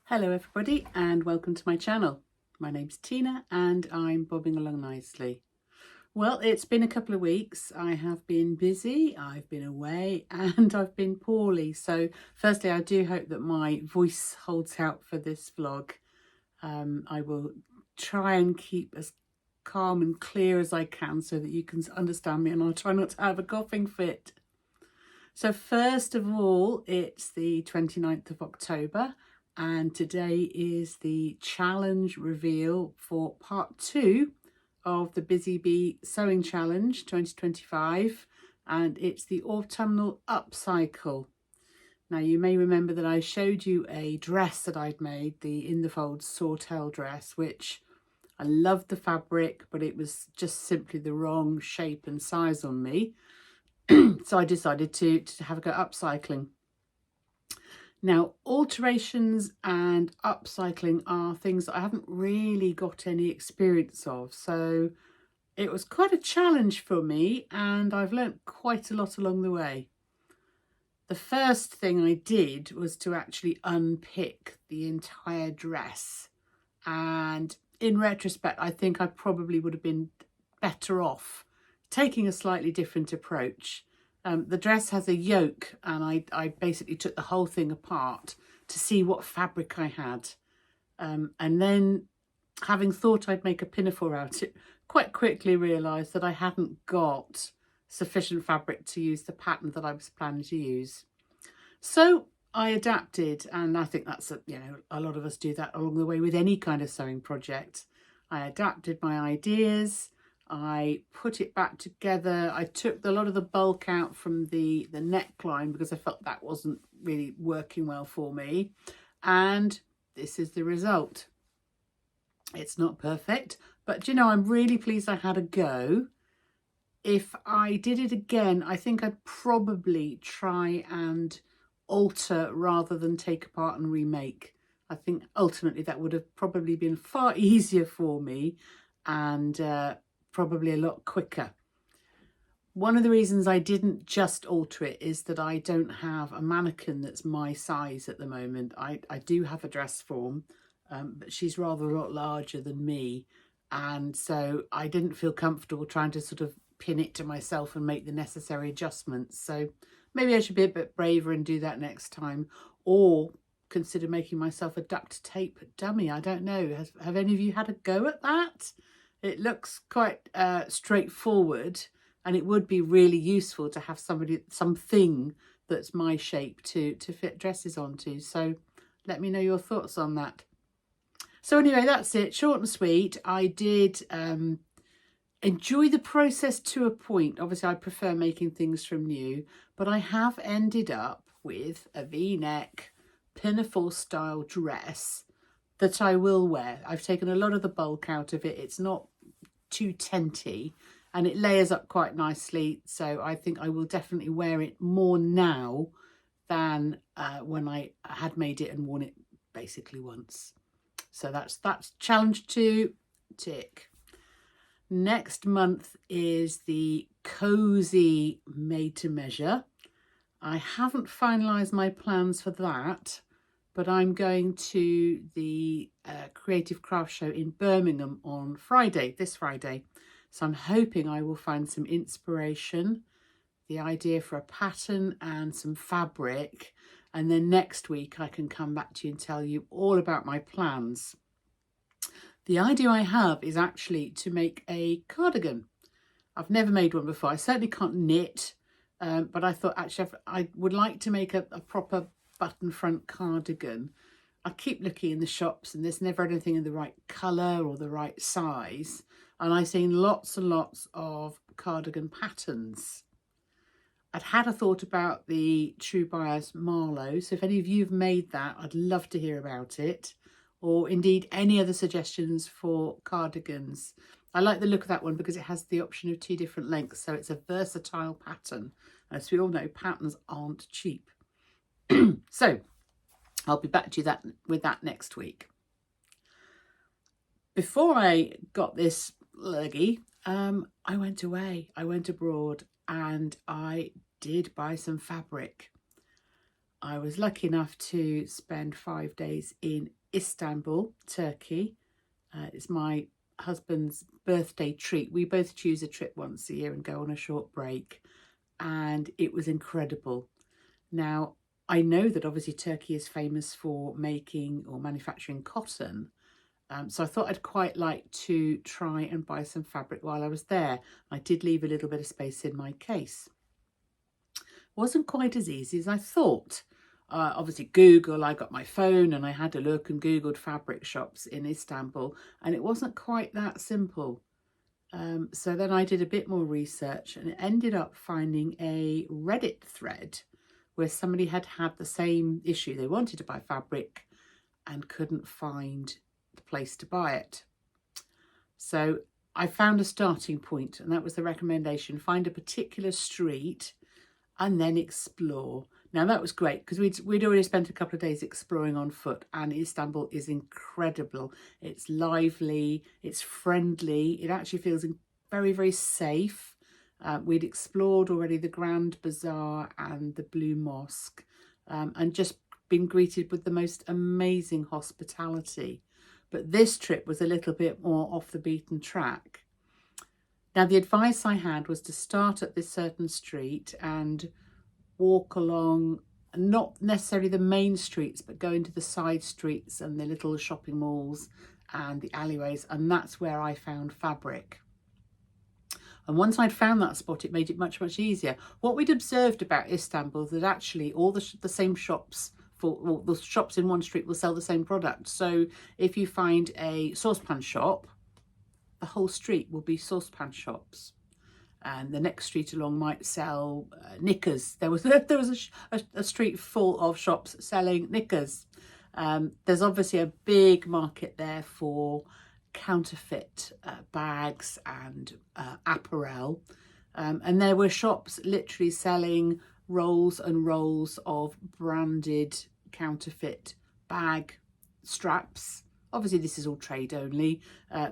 Hello everybody and welcome to my channel. My name's Tina and I'm bobbing along nicely. Well, it's been a couple of weeks. I have been busy, I've been away and I've been poorly. So firstly, I do hope that my voice holds out for this vlog. I will try and keep as calm and clear as I can so that you can understand me, and I'll try not to have a coughing fit. So first of all, it's the 29th of October. And today is the challenge reveal for part 2 of the Busy Bee Sewing Challenge 2025. And it's the Autumnal Upcycle. Now you may remember that I showed you a dress that I'd made, the In the Folds Sawtell dress, which I loved the fabric, but it was just simply the wrong shape and size on me. So I decided to have a go upcycling. Now, alterations and upcycling are things that I haven't really got any experience of. So it was quite a challenge for me and I've learnt quite a lot along the way. The first thing I did was to actually unpick the entire dress. And in retrospect, I think I probably would have been better off taking a slightly different approach. The dress has a yoke and I basically took the whole thing apart to see what fabric I had. And then, having thought I'd make a pinafore out it, quite quickly realised that I hadn't got sufficient fabric to use the pattern that I was planning to use. So I adapted, and I think that's, a lot of us do that along the way with any kind of sewing project. I adapted my ideas. I put it back together. I took a lot of the bulk out from the neckline because I felt that wasn't really working well for me. And this is the result. It's not perfect, but I'm really pleased I had a go. If I did it again, I think I'd probably try and alter rather than take apart and remake. I think ultimately that would have probably been far easier for me and probably a lot quicker. One of the reasons I didn't just alter it is that I don't have a mannequin that's my size at the moment. I do have a dress form, but she's rather a lot larger than me. And so I didn't feel comfortable trying to sort of pin it to myself and make the necessary adjustments. So maybe I should be a bit braver and do that next time, or consider making myself a duct tape dummy. I don't know. Have any of you had a go at that? It looks quite straightforward, and it would be really useful to have something that's my shape to fit dresses onto. So let me know your thoughts on that. So anyway, that's it. Short and sweet. I did enjoy the process to a point. Obviously, I prefer making things from new, but I have ended up with a V-neck pinafore style dress that I will wear. I've taken a lot of the bulk out of it. It's not too tenty and it layers up quite nicely. So I think I will definitely wear it more now than when I had made it and worn it basically once. So that's challenge 2, tick. Next month is the cozy made to measure. I haven't finalised my plans for that, but I'm going to the Creative Craft Show in Birmingham on Friday, this Friday. So I'm hoping I will find some inspiration, the idea for a pattern and some fabric. And then next week I can come back to you and tell you all about my plans. The idea I have is actually to make a cardigan. I've never made one before. I certainly can't knit, but I thought actually I would like to make a proper button front cardigan. I keep looking in the shops and there's never anything in the right colour or the right size, and I've seen lots and lots of cardigan patterns. I'd had a thought about the True Bias Marlowe, so if any of you have made that, I'd love to hear about it, or indeed any other suggestions for cardigans. I like the look of that one because it has the option of 2 different lengths, so it's a versatile pattern. As we all know, patterns aren't cheap. So I'll be back to you with that next week. Before I got this leggy, I went away. I went abroad and I did buy some fabric. I was lucky enough to spend 5 days in Istanbul, Turkey. It's my husband's birthday treat. We both choose a trip once a year and go on a short break, and it was incredible. Now, I know that obviously Turkey is famous for making or manufacturing cotton, so I thought I'd quite like to try and buy some fabric while I was there. I did leave a little bit of space in my case. Wasn't quite as easy as I thought. Obviously Google, I got my phone and I had a look and Googled fabric shops in Istanbul, and it wasn't quite that simple. So then I did a bit more research and ended up finding a Reddit thread where somebody had had the same issue. They wanted to buy fabric and couldn't find the place to buy it. So I found a starting point, and that was the recommendation: find a particular street and then explore. Now that was great because we'd already spent a couple of days exploring on foot, and Istanbul is incredible. It's lively, it's friendly, it actually feels very, very safe. We'd explored already the Grand Bazaar and the Blue Mosque, and just been greeted with the most amazing hospitality. But this trip was a little bit more off the beaten track. Now, the advice I had was to start at this certain street and walk along, not necessarily the main streets, but go into the side streets and the little shopping malls and the alleyways, and that's where I found fabric. And once I'd found that spot, it made it much, much easier. What we'd observed about Istanbul is that actually all the same shops, the shops in one street will sell the same product. So if you find a saucepan shop, the whole street will be saucepan shops. And the next street along might sell knickers. There was a street full of shops selling knickers. There's obviously a big market there for counterfeit bags and apparel, and there were shops literally selling rolls and rolls of branded counterfeit bag straps. Obviously this is all trade only.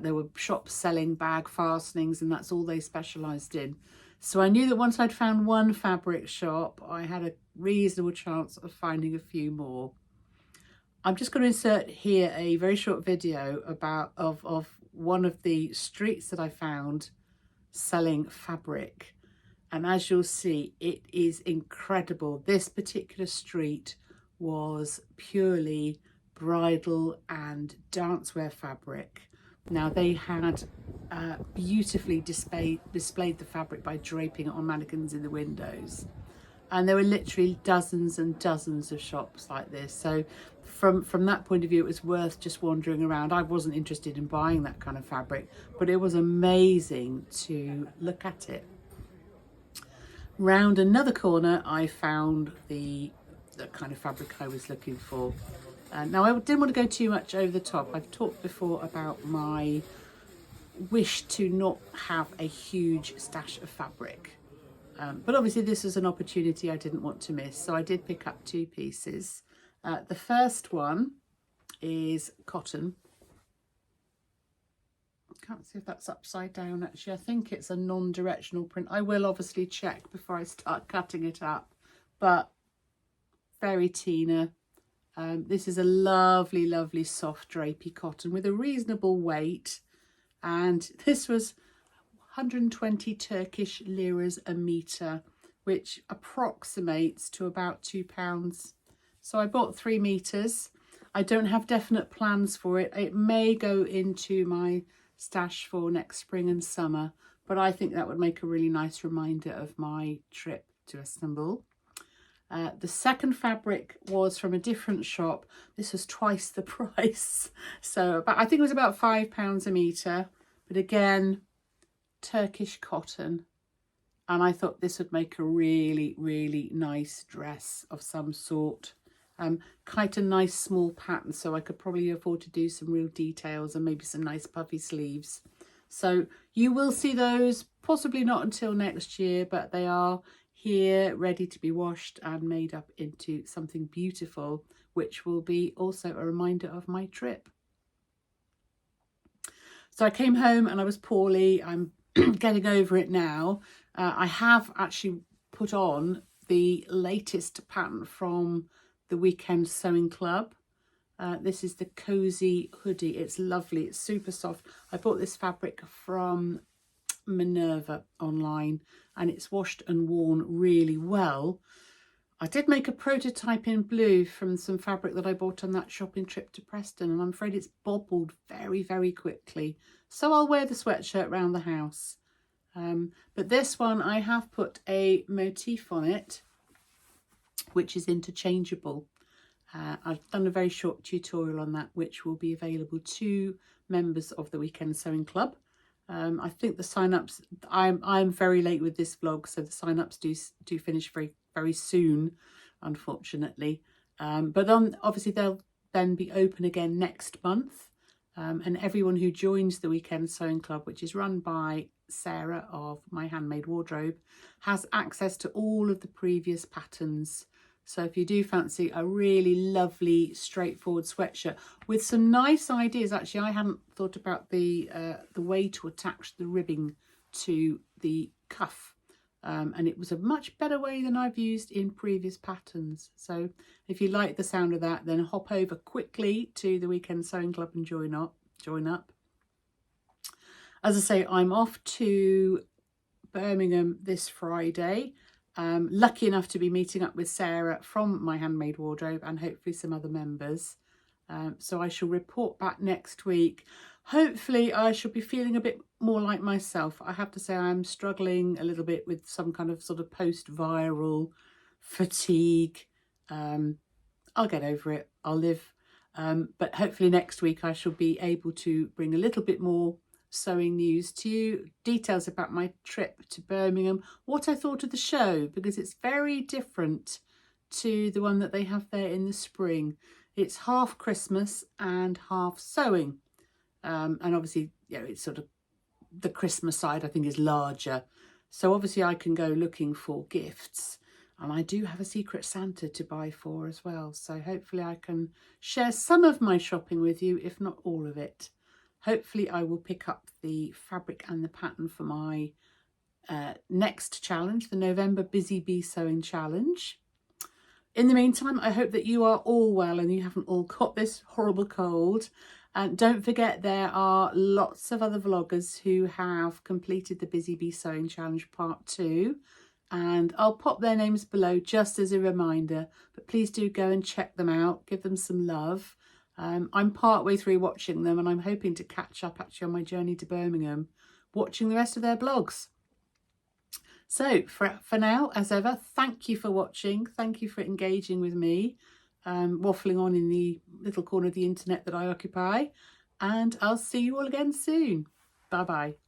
There were shops selling bag fastenings, and that's all they specialised in. So I knew that once I'd found one fabric shop, I had a reasonable chance of finding a few more. I'm just going to insert here a very short video of one of the streets that I found selling fabric. And as you'll see, it is incredible. This particular street was purely bridal and dancewear fabric. Now they had beautifully displayed the fabric by draping it on mannequins in the windows. And there were literally dozens and dozens of shops like this. So from that point of view, it was worth just wandering around. I wasn't interested in buying that kind of fabric, but it was amazing to look at it. Round another corner, I found the kind of fabric I was looking for. Now, I didn't want to go too much over the top. I've talked before about my wish to not have a huge stash of fabric. But obviously this is an opportunity I didn't want to miss. So I did pick up two pieces. The first one is cotton. I can't see if that's upside down actually. I think it's a non-directional print. I will obviously check before I start cutting it up. But very Tina. This is a lovely, lovely soft drapey cotton with a reasonable weight. And this was 120 Turkish liras a metre, which approximates to about £2. So I bought 3 meters. I don't have definite plans for it. It may go into my stash for next spring and summer, but I think that would make a really nice reminder of my trip to Istanbul. The second fabric was from a different shop. This was twice the price. So I think it was about £5 a metre, but again, Turkish cotton. And I thought this would make a really, really nice dress of some sort. Quite a nice small pattern, so I could probably afford to do some real details and maybe some nice puffy sleeves. So you will see those, possibly not until next year, but they are here ready to be washed and made up into something beautiful, which will be also a reminder of my trip. So I came home and I was poorly. I'm getting over it now. I have actually put on the latest pattern from the Weekend Sewing Club. This is the Cozy Hoodie. It's lovely. It's super soft. I bought this fabric from Minerva online, and it's washed and worn really well. I did make a prototype in blue from some fabric that I bought on that shopping trip to Preston, and I'm afraid it's bobbled very, very quickly. So I'll wear the sweatshirt around the house. But this one, I have put a motif on it, which is interchangeable. I've done a very short tutorial on that, which will be available to members of the Weekend Sewing Club. I think the sign-ups, I'm very late with this vlog, so the sign-ups do finish very soon, unfortunately. But obviously they'll then be open again next month. And everyone who joins the Weekend Sewing Club, which is run by Sarah of My Handmade Wardrobe, has access to all of the previous patterns. So if you do fancy a really lovely straightforward sweatshirt with some nice ideas, actually I hadn't thought about the way to attach the ribbing to the cuff, and it was a much better way than I've used in previous patterns. So if you like the sound of that, then hop over quickly to the Weekend Sewing Club and join up. As I say, I'm off to Birmingham this Friday. Lucky enough to be meeting up with Sarah from My Handmade Wardrobe and hopefully some other members. So I shall report back next week. Hopefully I shall be feeling a bit more like myself. I have to say I'm struggling a little bit with some kind of sort of post-viral fatigue. I'll get over it. I'll live. But hopefully next week I shall be able to bring a little bit more sewing news to you, details about my trip to Birmingham, what I thought of the show, because it's very different to the one that they have there in the spring. It's half Christmas and half sewing, and obviously, you know, it's sort of the Christmas side I think is larger, so obviously I can go looking for gifts, and I do have a Secret Santa to buy for as well, so hopefully I can share some of my shopping with you, if not all of it. Hopefully I will pick up the fabric and the pattern for my next challenge, the November Busy Bee Sewing Challenge. In the meantime, I hope that you are all well and you haven't all got this horrible cold. And don't forget, there are lots of other vloggers who have completed the Busy Bee Sewing Challenge Part 2. And I'll pop their names below just as a reminder. But please do go and check them out, give them some love. I'm part way through watching them, and I'm hoping to catch up actually on my journey to Birmingham, watching the rest of their blogs. So for now, as ever, thank you for watching. Thank you for engaging with me, waffling on in the little corner of the internet that I occupy. And I'll see you all again soon. Bye bye.